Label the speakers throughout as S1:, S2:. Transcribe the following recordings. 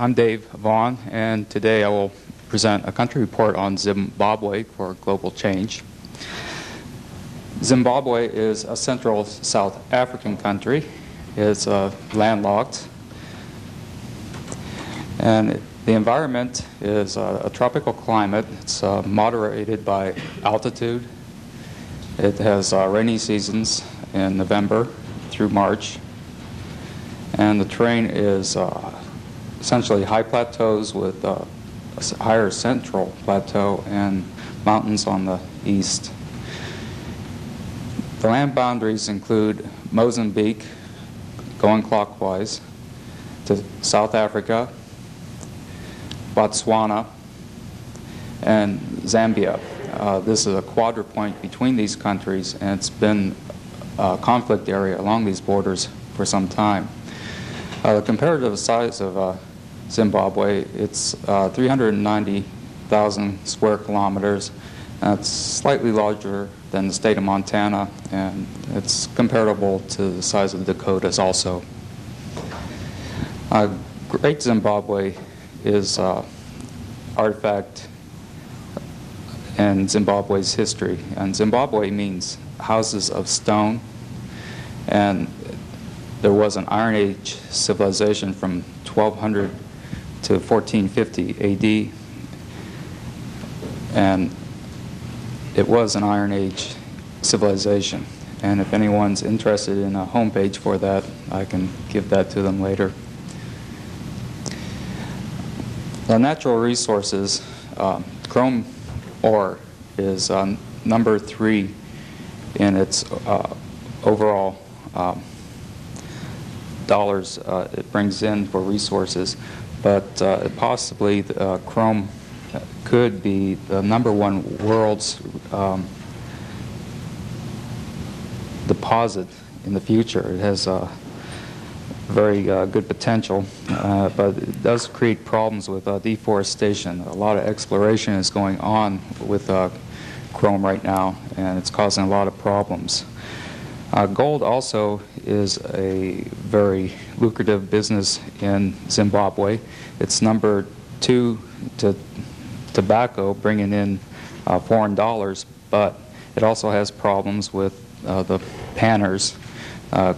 S1: I'm Dave Vaughn, and today I will present a country report on Zimbabwe for global change. Zimbabwe is a Central South African country. It's landlocked, and the environment is a tropical climate. It's moderated by altitude. It has rainy seasons in November through March, and the terrain is essentially high plateaus with a higher central plateau and mountains on the east. The land boundaries include Mozambique, going clockwise, to South Africa, Botswana, and Zambia. This is a quadrupoint between these countries, and it's been a conflict area along these borders for some time. The comparative size of Zimbabwe, it's 390,000 square kilometers. It's slightly larger than the state of Montana, and it's comparable to the size of the Dakotas also. Great Zimbabwe is artifact in Zimbabwe's history, and Zimbabwe means houses of stone, and there was an Iron Age civilization from 1200 to 1450 AD, and it was an Iron Age civilization. And if anyone's interested in a homepage for that, I can give that to them later. The natural resources, chrome ore is number 3 in its overall dollars it brings in for resources, but possibly chrome could be the #1 world's deposit in the future. It has very good potential, but it does create problems with deforestation. A lot of exploration is going on with chrome right now, and it's causing a lot of problems. Gold also is a very lucrative business in Zimbabwe. It's number 2 to tobacco, bringing in foreign dollars, but it also has problems with the panners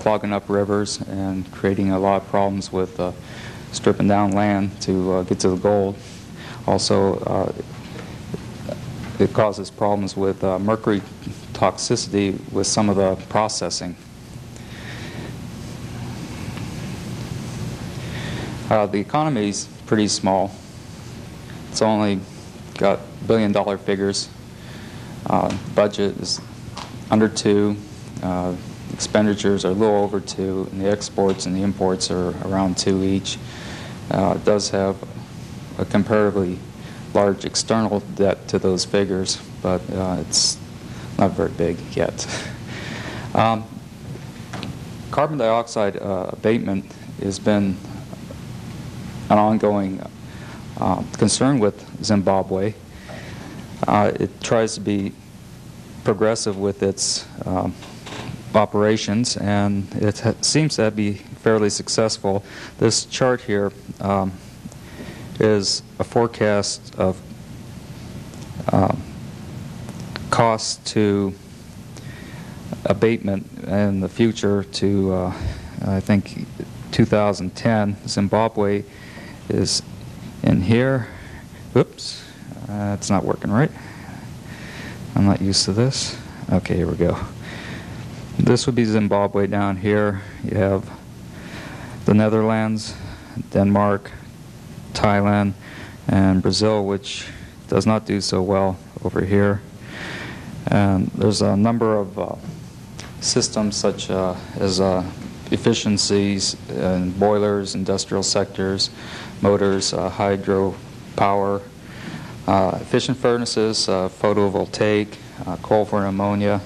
S1: clogging up rivers and creating a lot of problems with stripping down land to get to the gold. Also, it causes problems with mercury toxicity with some of the processing. The economy is pretty small. It's only got billion-dollar figures. Budget is under 2. Expenditures are a little over 2, and the exports and the imports are around 2 each. It does have a comparatively large external debt to those figures, but it's not very big yet. Carbon dioxide abatement has been an ongoing concern with Zimbabwe. It tries to be progressive with its operations, and it seems to be fairly successful. This chart here is a forecast of cost to abatement in the future to I think 2010. Zimbabwe is in here. Oops, it's not working right. I'm not used to this. Okay, here we go. This would be Zimbabwe down here. You have the Netherlands, Denmark, Thailand, and Brazil, which does not do so well over here. And there's a number of systems such as efficiencies in boilers, industrial sectors, motors, hydro power, efficient furnaces, photovoltaic, coal for ammonia,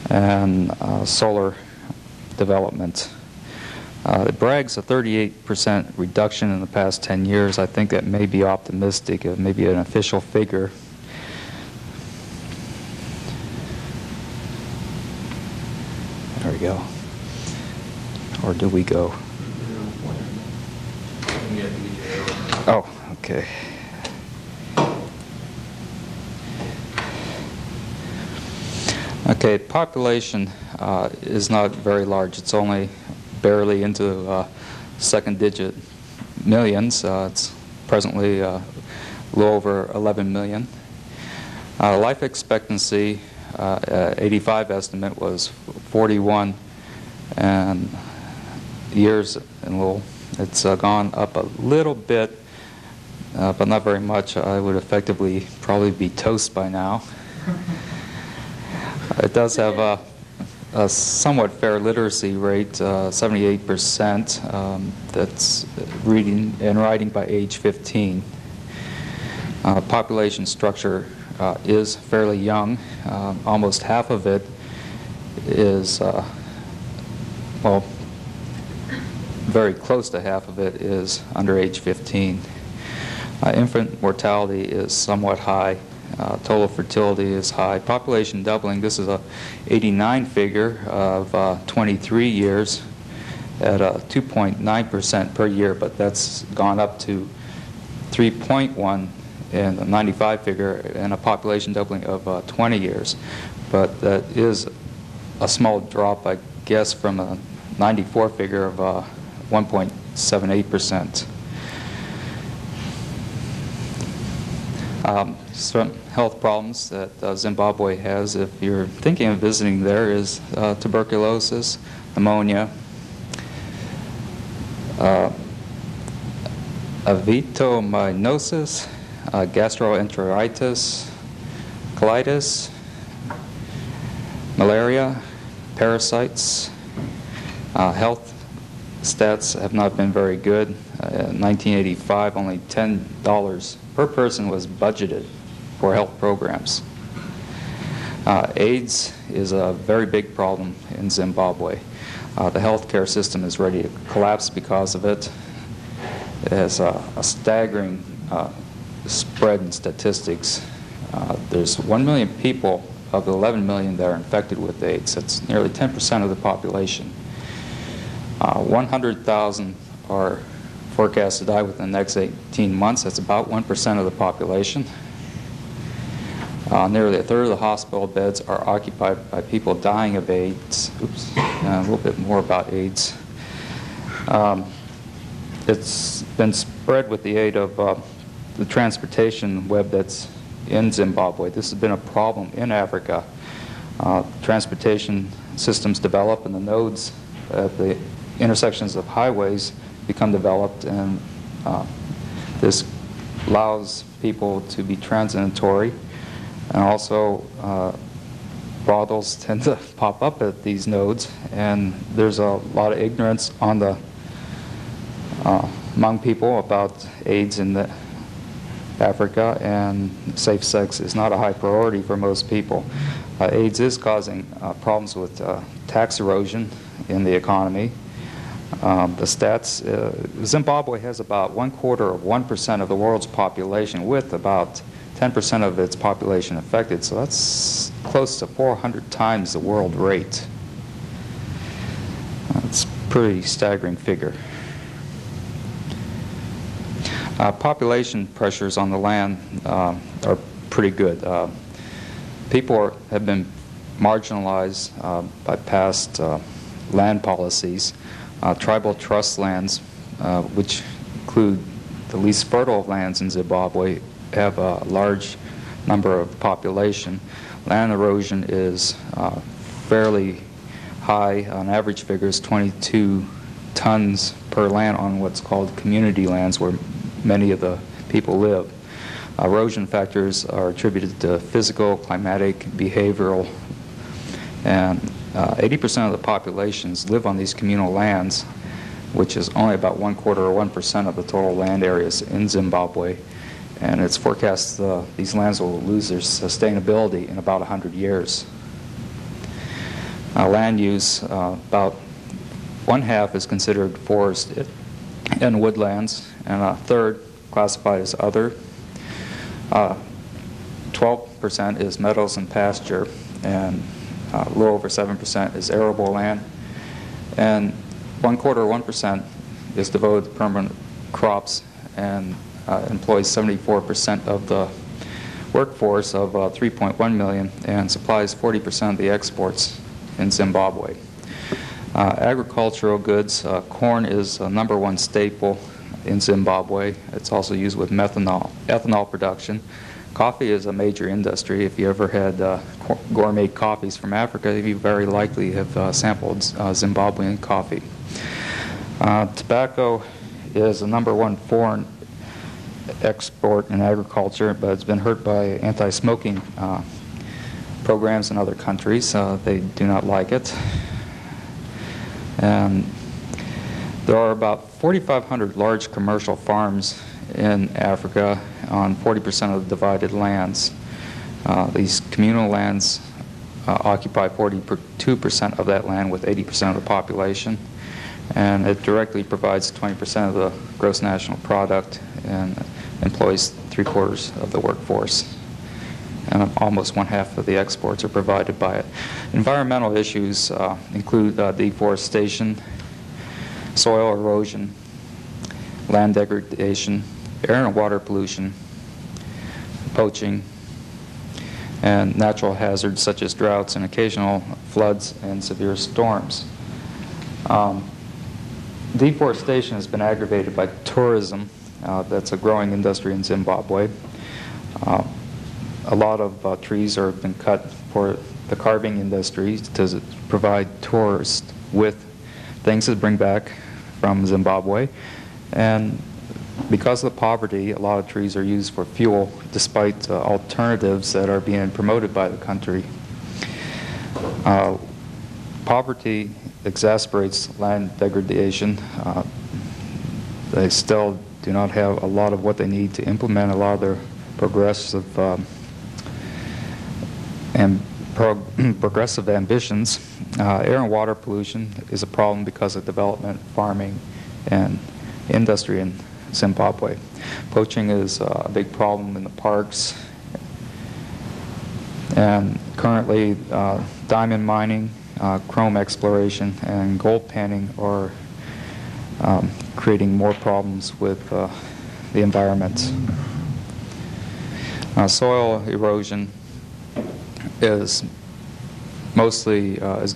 S1: and solar development. It brags a 38% reduction in the past 10 years. I think that may be optimistic, maybe an official figure. There we go. Or do we go?
S2: You have to get
S1: Oh, okay. Okay, population is not very large. It's only barely into second digit millions. It's presently a little over 11 million. Life expectancy, 85 estimate was 41 and years and little. It's gone up a little bit, but not very much. I would effectively probably be toast by now. It does have a somewhat fair literacy rate, 78%. That's reading and writing by age 15. Population structure is fairly young. Almost half of it is, well, very close to half of it is under age 15. Infant mortality is somewhat high. Total fertility is high. Population doubling, this is a 89 figure of 23 years at 2.9% per year, but that's gone up to 3.1 in the 95 figure and a population doubling of 20 years. But that is a small drop, I guess, from a 94 figure of 1.78%. Some health problems that Zimbabwe has, if you're thinking of visiting there, is tuberculosis, pneumonia, avitomyosis, gastroenteritis, colitis, malaria, parasites. Health stats have not been very good. In 1985, only $10 per person was budgeted for health programs. AIDS is a very big problem in Zimbabwe. The healthcare system is ready to collapse because of it. It has a staggering spread in statistics. There's 1 million people of the 11 million that are infected with AIDS. That's nearly 10% of the population. 100,000 are forecast to die within the next 18 months. That's about 1% of the population. Nearly a third of the hospital beds are occupied by people dying of AIDS. Oops, a little bit more about AIDS. It's been spread with the aid of the transportation web that's in Zimbabwe. This has been a problem in Africa. Transportation systems develop and the nodes at the intersections of highways become developed, and this allows people to be transitory. And also brothels tend to pop up at these nodes, and there's a lot of ignorance on the among people about AIDS in Africa, and safe sex is not a high priority for most people. AIDS is causing problems with tax erosion in the economy. The stats, Zimbabwe has about 1/4% of the world's population, with about 10% of its population affected, so that's close to 400 times the world rate. That's a pretty staggering figure. Population pressures on the land are pretty good. People have been marginalized by past land policies. Tribal trust lands, which include the least fertile lands in Zimbabwe, have a large number of population. Land erosion is fairly high. On average figures, 22 tons per land on what's called community lands, where many of the people live. Erosion factors are attributed to physical, climatic, behavioral, and 80% of the populations live on these communal lands, which is only about 1/4 or 1% of the total land areas in Zimbabwe. And it's forecast these lands will lose their sustainability in about 100 years. Land use, about 1/2 is considered forested and woodlands, and a third classified as other. 12% is meadows and pasture, and a little over 7% is arable land, and 1/4 or 1% is devoted to permanent crops, and employs 74% of the workforce of 3.1 million and supplies 40% of the exports in Zimbabwe. Agricultural goods, corn is a #1 staple in Zimbabwe. It's also used with ethanol production. Coffee is a major industry. If you ever had gourmet coffees from Africa, you very likely have sampled Zimbabwean coffee. Tobacco is a #1 foreign export in agriculture, but it's been hurt by anti-smoking programs in other countries. They do not like it. And there are about 4,500 large commercial farms in Africa on 40% of the divided lands. These communal lands occupy 42% of that land with 80% of the population, and it directly provides 20% of the gross national product and employs 3/4 of the workforce. And almost 1/2 of the exports are provided by it. Environmental issues include deforestation, soil erosion, land degradation, air and water pollution, poaching, and natural hazards such as droughts and occasional floods and severe storms. Deforestation has been aggravated by tourism. That's a growing industry in Zimbabwe. A lot of trees have been cut for the carving industry to provide tourists with things to bring back from Zimbabwe. And because of the poverty, a lot of trees are used for fuel despite alternatives that are being promoted by the country. Poverty exacerbates land degradation. They still do not have a lot of what they need to implement a lot of their progressive progressive ambitions. Air and water pollution is a problem because of development, farming, and industry in Zimbabwe. Poaching is a big problem in the parks. And currently, diamond mining, chrome exploration, and gold panning are creating more problems with the environment. Soil erosion is mostly is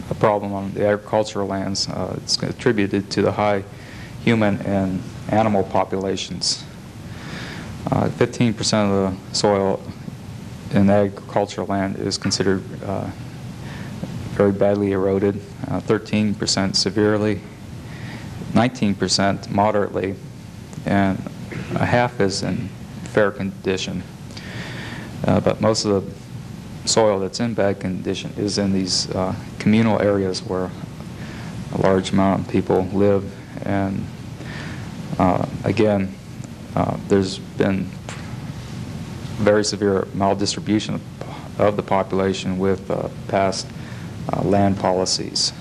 S1: a problem on the agricultural lands. It's attributed to the high human and animal populations. 15% of the soil in agricultural land is considered very badly eroded, 13% severely, 19% moderately, and 1/2 is in fair condition. But most of the soil that's in bad condition is in these communal areas where a large amount of people live. And again, there's been very severe maldistribution of the population with past land policies.